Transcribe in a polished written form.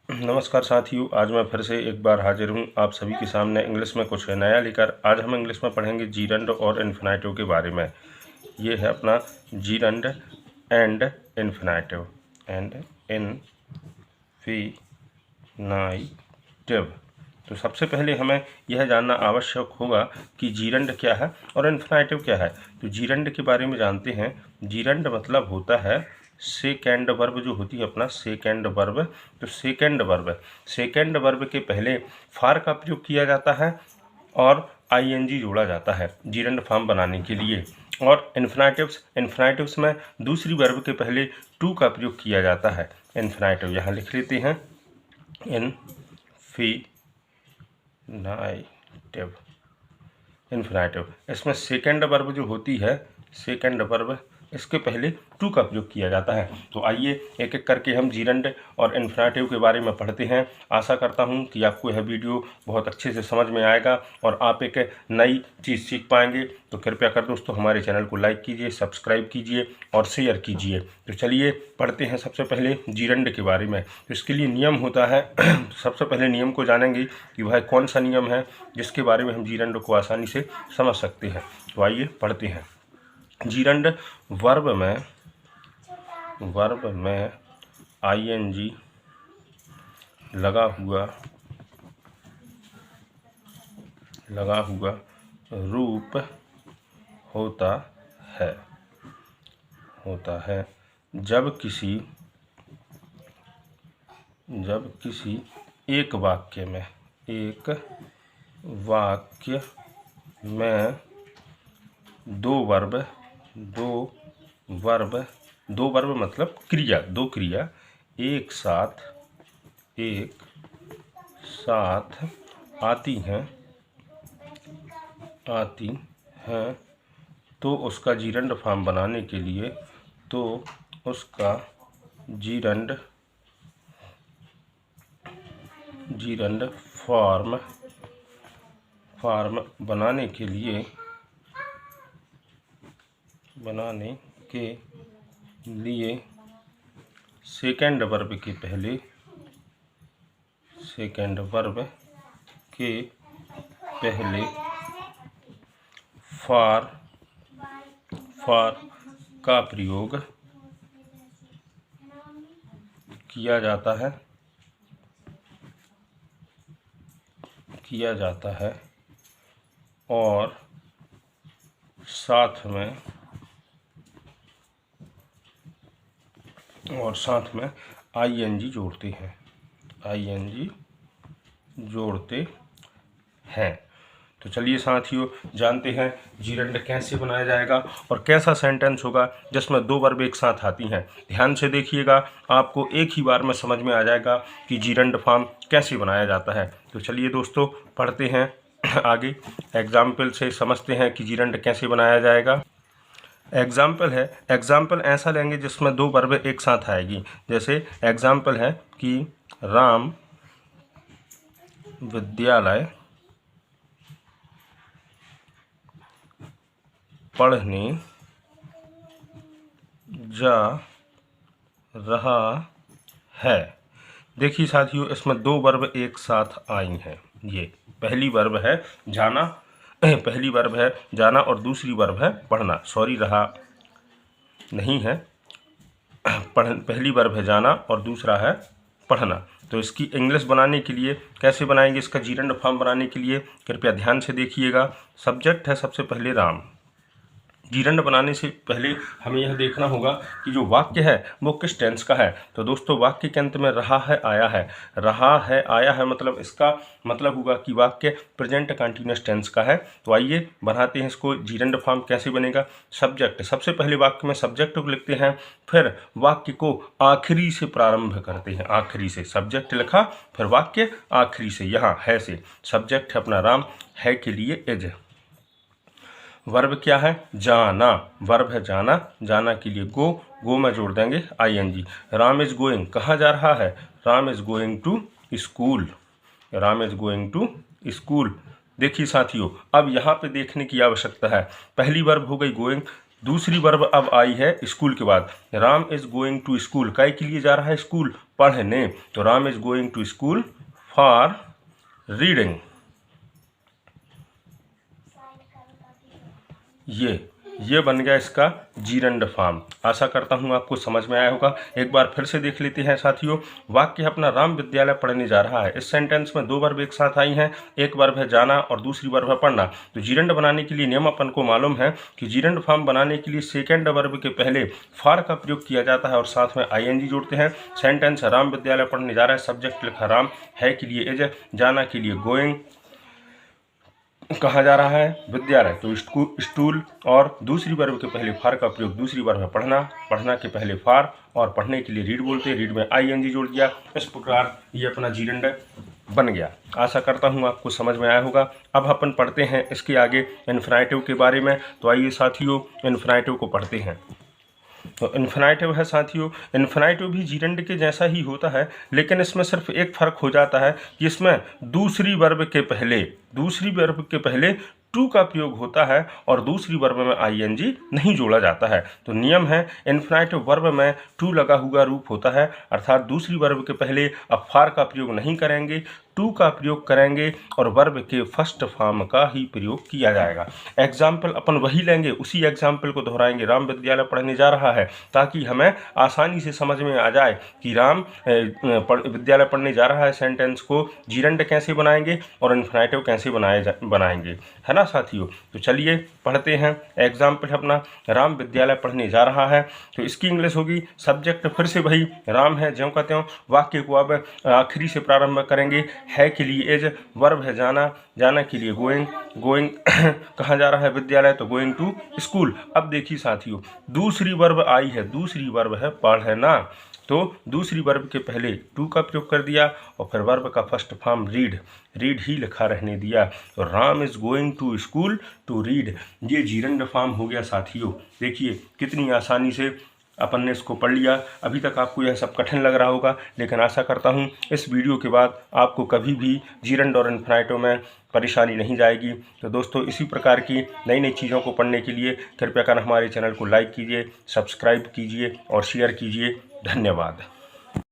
नमस्कार साथियों, आज मैं फिर से एक बार हाजिर हूँ आप सभी के सामने इंग्लिश में कुछ नया लेकर। आज हम इंग्लिश में पढ़ेंगे जीरंड और इन्फिनेटिव के बारे में। ये है अपना जीरंड एंड इन्फिनेटिव एंड इनफिनाइटिव। तो सबसे पहले हमें यह जानना आवश्यक होगा कि जीरंड क्या है और इन्फिनेटिव क्या है। तो जीरंड के बारे में जानते हैं। जीरंड मतलब होता है सेकेंड वर्ब, जो होती है अपना सेकेंड वर्ब। तो सेकेंड वर्ब के पहले फार का प्रयोग किया जाता है और आईएनजी जोड़ा जाता है जीरंड फॉर्म बनाने के लिए। और इन्फिनेटिव्स में दूसरी वर्ब के पहले टू का प्रयोग किया जाता है। इन्फिनेटिव यहाँ लिख लेते हैं, इन्फिनेटिव। इसमें सेकेंड वर्ब जो होती है, सेकेंड वर्ब, इसके पहले टू का प्रयोग किया जाता है। तो आइए एक एक करके हम जीरंड और इन्फिनेटिव के बारे में पढ़ते हैं। आशा करता हूं कि आपको यह वीडियो बहुत अच्छे से समझ में आएगा और आप एक नई चीज़ सीख पाएंगे। तो कृपया कर दोस्तों हमारे चैनल को लाइक कीजिए, सब्सक्राइब कीजिए और शेयर कीजिए। तो चलिए पढ़ते हैं सबसे पहले जीरंड के बारे में। तो इसके लिए नियम होता है सबसे पहले नियम को जानेंगे कि वह कौन सा नियम है जिसके बारे में हम जीरंड को आसानी से समझ सकते हैं। तो आइए पढ़ते हैं। जीरंड वर्ब में आईएनजी लगा हुआ रूप होता है जब किसी एक वाक्य में दो वर्ब मतलब क्रिया, दो क्रिया एक साथ आती हैं तो उसका जीरंड फॉर्म बनाने के लिए, तो उसका जीरंड फॉर्म बनाने के लिए सेकेंड वर्ब के पहले फॉर का प्रयोग किया जाता है और साथ में आईएनजी जोड़ते हैं। तो चलिए साथियों जानते हैं जीरंड कैसे बनाया जाएगा और कैसा सेंटेंस होगा जिसमें दो वर्ब एक साथ आती हैं। ध्यान से देखिएगा, आपको एक ही बार में समझ में आ जाएगा कि जीरंड फॉर्म कैसे बनाया जाता है। तो चलिए दोस्तों पढ़ते हैं आगे। एग्जाम्पल से समझते हैं कि जीरंड कैसे बनाया जाएगा। एग्जाम्पल ऐसा लेंगे जिसमें दो वर्ब एक साथ आएगी। जैसे एग्जाम्पल है कि राम विद्यालय पढ़ने जा रहा है। देखिए साथियों, इसमें दो वर्ब एक साथ आई हैं। ये पहली वर्ब है जाना और दूसरी वर्ब है पढ़ना। सॉरी, रहा नहीं है, पहली वर्ब है जाना और दूसरा है पढ़ना। तो इसकी इंग्लिश बनाने के लिए कैसे बनाएंगे, इसका जीरंड फॉर्म बनाने के लिए कृपया ध्यान से देखिएगा। सब्जेक्ट है सबसे पहले राम। जीरंड बनाने से पहले हमें यह देखना होगा कि जो वाक्य है वो किस टेंस का है। तो दोस्तों वाक्य के अंत में रहा है आया है मतलब इसका मतलब होगा कि वाक्य प्रेजेंट कंटीन्यूअस टेंस का है। तो आइए बनाते हैं इसको। जीरंड फॉर्म कैसे बनेगा। सब्जेक्ट, सबसे पहले वाक्य में सब्जेक्ट को लिखते हैं, फिर वाक्य को आखिरी से प्रारंभ करते हैं। आखिरी से सब्जेक्ट लिखा, फिर वाक्य आखिरी से, यहाँ है से। सब्जेक्ट है अपना राम, है के लिए इज। वर्ब क्या है, जाना। वर्ब है जाना के लिए गो में जोड़ देंगे आईएनजी। राम इज गोइंग, कहाँ जा रहा है, Ram is going to school. देखिए साथियों, अब यहाँ पे देखने की आवश्यकता है। पहली वर्ब हो गई गोइंग, दूसरी वर्ब अब आई है स्कूल के बाद। Ram is going to school, काय के लिए जा रहा है स्कूल? पढ़ने। तो Ram is going to school for reading. ये बन गया इसका जीरंड फॉर्म। आशा करता हूँ आपको समझ में आया होगा। एक बार फिर से देख लेते हैं साथियों। वाक्य अपना राम विद्यालय पढ़ने जा रहा है। इस सेंटेंस में दो वर्ब एक साथ आई हैं। एक वर्ब है जाना और दूसरी वर्ब है पढ़ना। तो जीरंड बनाने के लिए नियम अपन को मालूम है कि जीरंड फॉर्म बनाने के लिए सेकेंड वर्ब के पहले फॉर का प्रयोग किया जाता है और साथ में आईएनजी जोड़ते हैं। सेंटेंस है राम विद्यालय पढ़ने जा रहा है, सब्जेक्ट लिखा राम, है के लिए इज, जाना के लिए गोइंग, कहाँ जा रहा है? विद्यालय, तो स्टूल, और दूसरी वर्ब के पहले फार का प्रयोग, दूसरी वर्ब है पढ़ना, पढ़ना के पहले फार, और पढ़ने के लिए रीड बोलते हैं, रीड में आईएनजी जोड़ दिया। इस प्रकार ये अपना जीरंड बन गया। आशा करता हूँ आपको समझ में आया होगा। अब अपन पढ़ते हैं इसके आगे इन्फिनेटिव के बारे में। तो आइए साथियों इन्फिनेटिव को पढ़ते हैं। तो इन्फिनेटिव है साथियों, इन्फिनेटिव भी जीरंड के जैसा ही होता है, लेकिन इसमें सिर्फ एक फ़र्क हो जाता है कि इसमें दूसरी वर्ब के पहले टू का प्रयोग होता है और दूसरी वर्ब में आईएनजी नहीं जोड़ा जाता है। तो नियम है इन्फिनेटिव वर्ब में टू लगा हुआ रूप होता है, अर्थात दूसरी वर्ब के पहले अब फार का प्रयोग नहीं करेंगे, टू का प्रयोग करेंगे और वर्ब के फर्स्ट फॉर्म का ही प्रयोग किया जाएगा। एग्जाम्पल अपन वही लेंगे, उसी एग्जाम्पल को दोहराएंगे। राम विद्यालय पढ़ने जा रहा है, ताकि हमें आसानी से समझ में आ जाए कि राम विद्यालय पढ़ने जा रहा है सेंटेंस को जीरंड कैसे बनाएंगे और इन्फिनेटिव कैसे बनाएंगे, है ना साथियों। तो चलिए पढ़ते हैं। एग्जाम्पल है अपना राम विद्यालय पढ़ने जा रहा है। तो इसकी इंग्लिश होगी सब्जेक्ट फिर से वही राम है ज्यों का त्यों। वाक्य को अब आखिरी से प्रारंभ करेंगे। है के लिए इज, वर्ब है जाना, जाना के लिए गोइंग कहाँ जा रहा है? विद्यालय, तो गोइंग टू स्कूल। अब देखिए साथियों दूसरी वर्ब आई है, दूसरी वर्ब है पढ़ना। तो दूसरी वर्ब के पहले टू का प्रयोग कर दिया और फिर वर्ब का फर्स्ट फॉर्म रीड ही लिखा रहने दिया। तो Ram is going to school to read, ये जीरंड फॉर्म हो गया साथियों। देखिए कितनी आसानी से अपन ने इसको पढ़ लिया। अभी तक आपको यह सब कठिन लग रहा होगा, लेकिन आशा करता हूँ इस वीडियो के बाद आपको कभी भी जीरंड और इन्फिनेटिव में परेशानी नहीं जाएगी। तो दोस्तों इसी प्रकार की नई नई चीज़ों को पढ़ने के लिए कृपया कर हमारे चैनल को लाइक कीजिए, सब्सक्राइब कीजिए और शेयर कीजिए। धन्यवाद।